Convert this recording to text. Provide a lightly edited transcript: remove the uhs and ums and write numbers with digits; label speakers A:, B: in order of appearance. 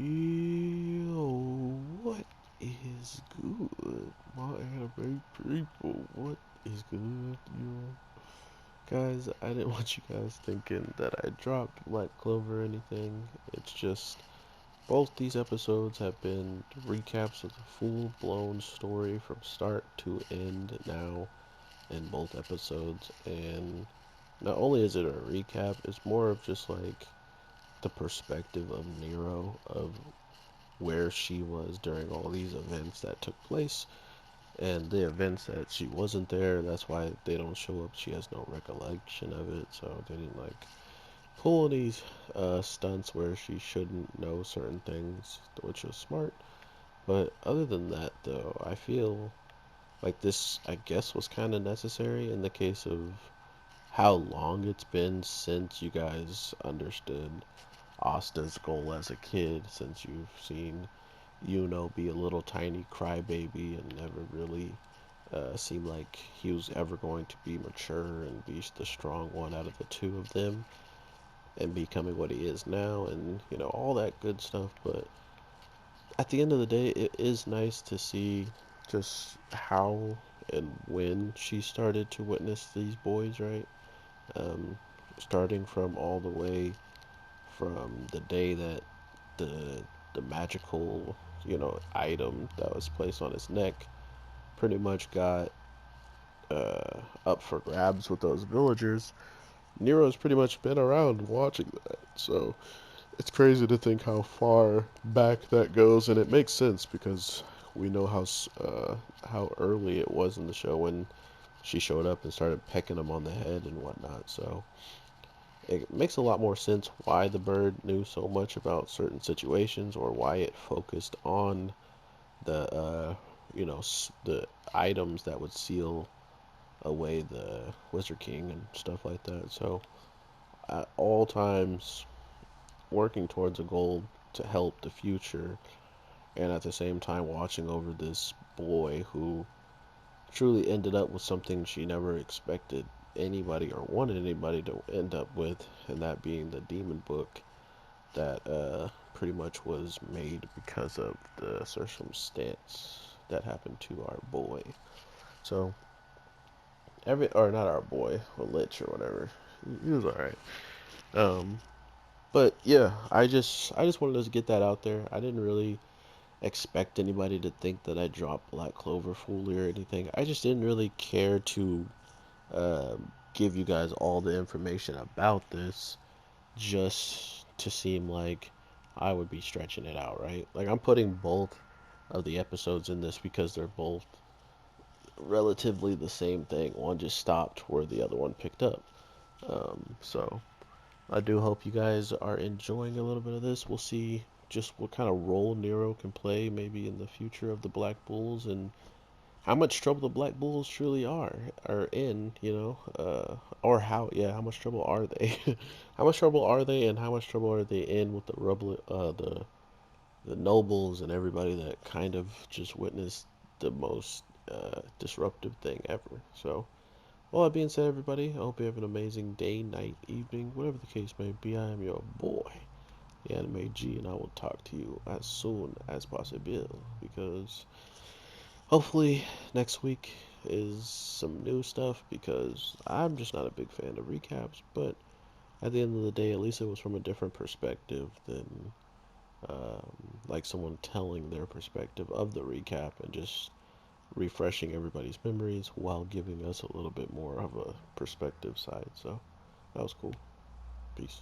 A: Yo, what is good, my anime people? What is good, yo? Guys, I didn't want you guys thinking that I dropped Black Clover or anything. It's just both these episodes have been recaps of the full-blown story from start to end now in both episodes. And not only is it a recap, it's more of just like the perspective of Nero, of where she was during all these events that took place, and the events that she wasn't there. That's why they don't show up. She has no recollection of it, so they didn't like pull these stunts where she shouldn't know certain things, which was smart. But other than that, though, I feel like this, I guess, was kind of necessary in the case of how long it's been since you guys understood Asta's goal as a kid, since you've seen be a little tiny crybaby and never really seemed like he was ever going to be mature and be the strong one out of the two of them and becoming what he is now, and all that good stuff. But at the end of the day, it is nice to see just how and when she started to witness these boys, right? um, Starting from all the way from the day that the magical, item that was placed on his neck pretty much got up for grabs with those villagers. Nero's pretty much been around watching that, so it's crazy to think how far back that goes, and it makes sense because we know how early it was in the show when she showed up and started pecking him on the head and whatnot. So it makes a lot more sense why the bird knew so much about certain situations, or why it focused on the the items that would seal away the Wizard King and stuff like that. So at all times working towards a goal to help the future, and at the same time watching over this boy who truly ended up with something she never expected anybody or wanted anybody to end up with, and that being the demon book that pretty much was made because of the circumstance that happened to our boy. So or not our boy, or Lich or whatever. He was alright. Um, but yeah, I just wanted to get that out there. I didn't really expect anybody to think that I dropped Black Clover fully or anything. I just didn't really care to give you guys all the information about this, just to seem like I would be stretching it out, right? Like, I'm putting both of the episodes in this because they're both relatively the same thing. One just stopped where the other one picked up. So I do hope you guys are enjoying a little bit of this. We'll see just what kind of role Nero can play maybe in the future of the Black Bulls, and how much trouble the Black Bulls truly are in, or how much trouble are they? How much trouble are they, and how much trouble are they in with the nobles and everybody that kind of just witnessed the most disruptive thing ever. So, all that being said, everybody, I hope you have an amazing day, night, evening, whatever the case may be. I am your boy, the Anime G, and I will talk to you as soon as possible, because hopefully next week is some new stuff, because I'm just not a big fan of recaps. But at the end of the day, at least it was from a different perspective than like someone telling their perspective of the recap and just refreshing everybody's memories while giving us a little bit more of a perspective side. So that was cool. Peace.